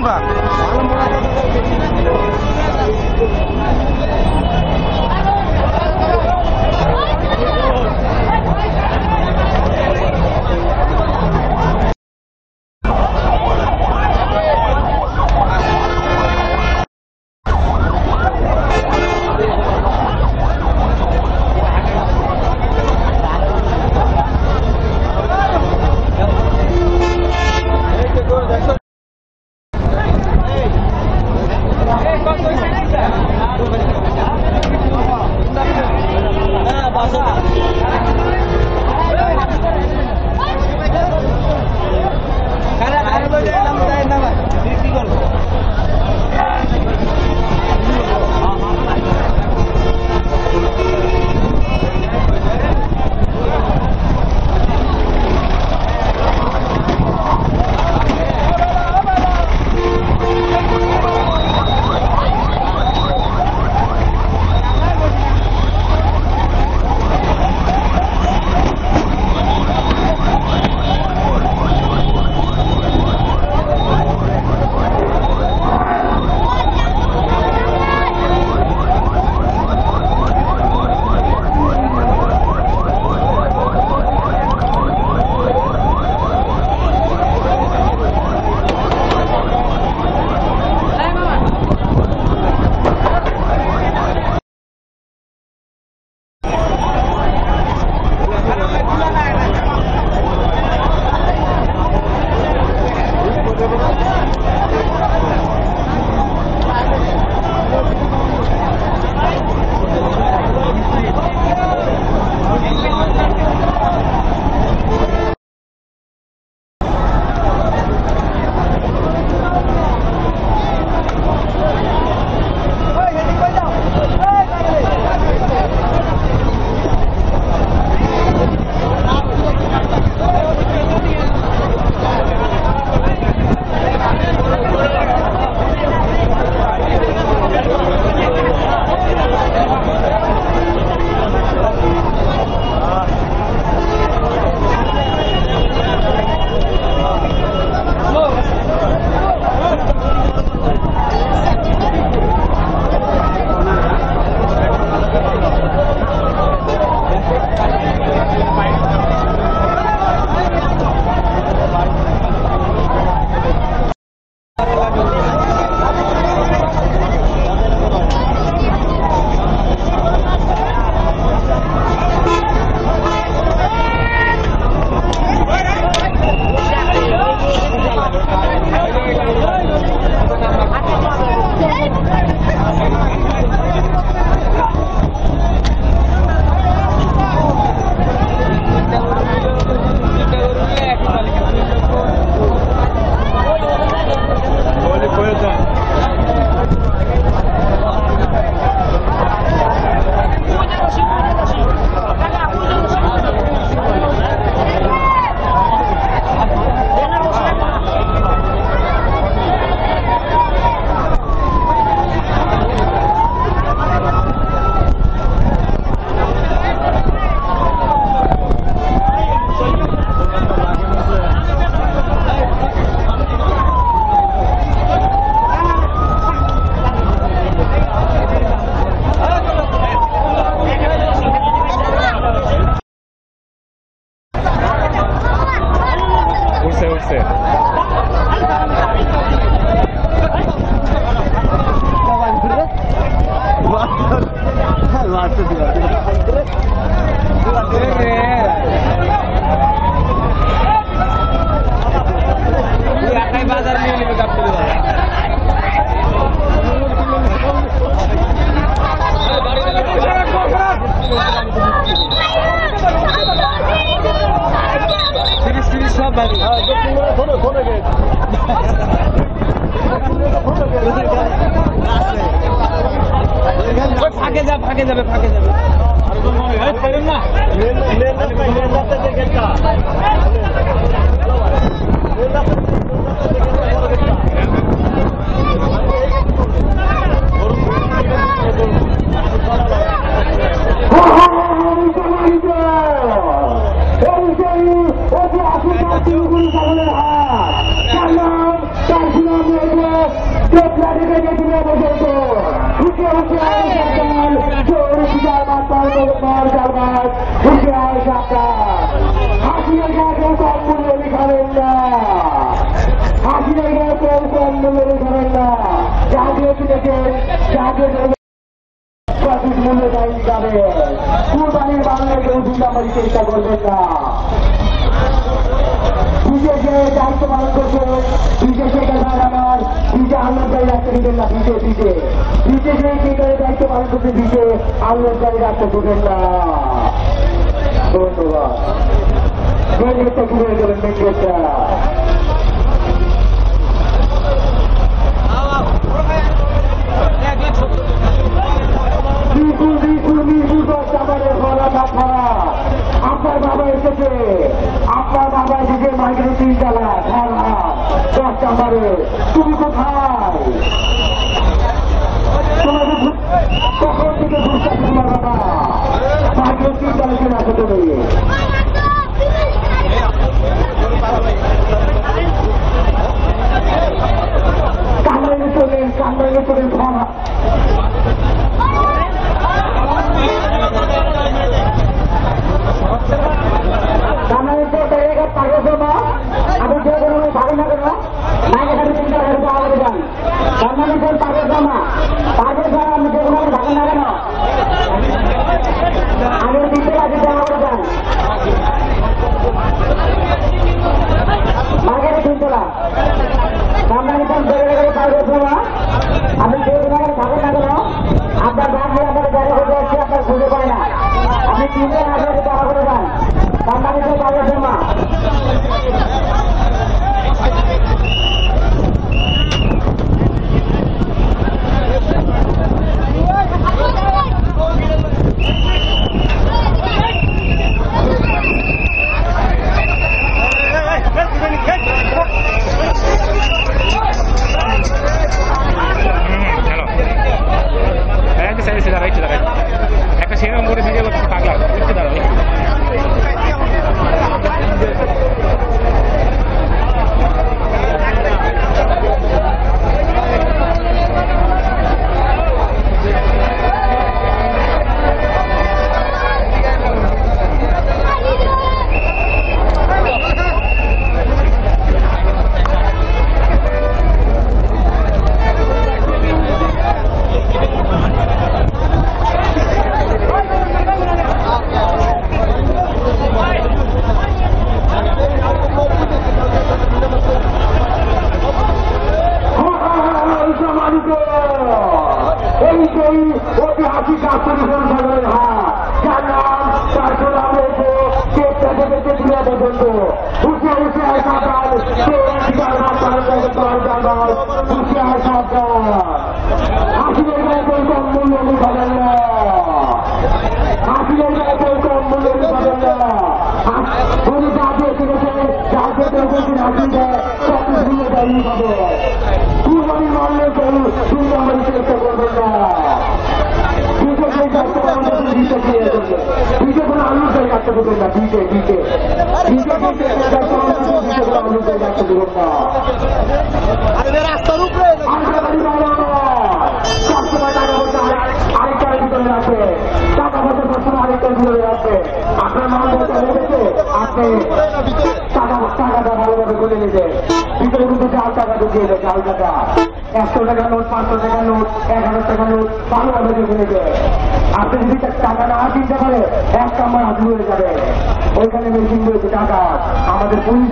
দিবেন বা ফাঁকে যাবে Thank you. মূল্য দায়ী যাবে কুরবানির বাংলাকে দুর্নামারি চেষ্টা করবেন না। বিজেপি দায়িত্ব পালন করছে বিজেপি আমার বিজে আন্দোলনকারী রাখতে দিবেন না। বিজেপি দায়িত্ব পালন করছে বিজে আন্দোলনকারী রাখতে দিবেন না। ধন্যবাদ। মেঘেরটা ঘুরে দেবেন মেঘেরটা আপনার বাবা এসেছে, আপনার বাবা এসেছে মাইকের 3 তলা 10 নম্বরে। তুমি কোথায়? তোমাদের কখন থেকে ঘুরতে তোমার বাবা মাইকের 3 তলা চলে আসে তুমি। কামড়ে চলেন খাওয়া আমি যে কোনো ভালো না কেন মাইকে সাথে 3 টাকা পাওয়া যান বাংলাদেশের পাগল জামা আমি যে কোনো ভালো না কেন আমি 3 টাকা পাওয়া যান মাইকে 3 টাকা বাংলাদেশের পাগল জামা আমি যে কোনো ভালো না কেন আপনার বাপ আপনার জায়গা করে আসছে আপনার খুঁজে পায় না। আপনি 3 টাকা পাওয়া করে যান বাংলাদেশের পাগল জামা। একটা সেরকম করে ভিডিও করতে পাগলা করতে দাঁড়াবে। ঐতিহাসিক আত্মনির্ভর সাগরের হাট যার নাম তার সুনাম রয়েছে কেপটা থেকে তেঁতুলিয়া পর্যন্ত। হুঁশিয়ার সাবধান, অধিকার ভাগ পালন জানাল হুঁশিয়ার সাবধান। হাসিনের গায়ে কেউ কম মূল্য পাবেন না, হাসিনের গায়ে কেউ কম মূল্য পাবেন না। উনি জাতীয় কিনেছেন জাতীয় হাসিন দেয় 24 মূল্য দাঁড়িয়ে পাবে। কুরবানির মানলে কেউ সুন্দরবাড়ি চেষ্টা করবেন না। বিজে কোনো আলুর রাখতে দেবেন না। বিজে আলুর রাখতে দেবেন না। রাস্তার উপরে সবসময় টাকা পয়সা আরেকটার ভিতরে রাখবে, টাকা পয়সা সবসময় আরেকটার ভিতরে রাখবে। আপনার মান বলতে লেগেছে আপনি টাকাটা ভালোভাবে করে নেবেন। ভিতরে কিন্তু জাল টাকা ঢুকিয়ে দেয়, জাল টাকা 100 টাকা নোট 500 টাকা নোট 1000 টাকা নোট ভালোভাবে ঢুকে নেবে। আপনি যদি টাকা না কিনতে পারে 1 নম্বর হাত হয়ে যাবে। ওইখানে মেশিন রয়েছে টাকা আমাদের পুলিশ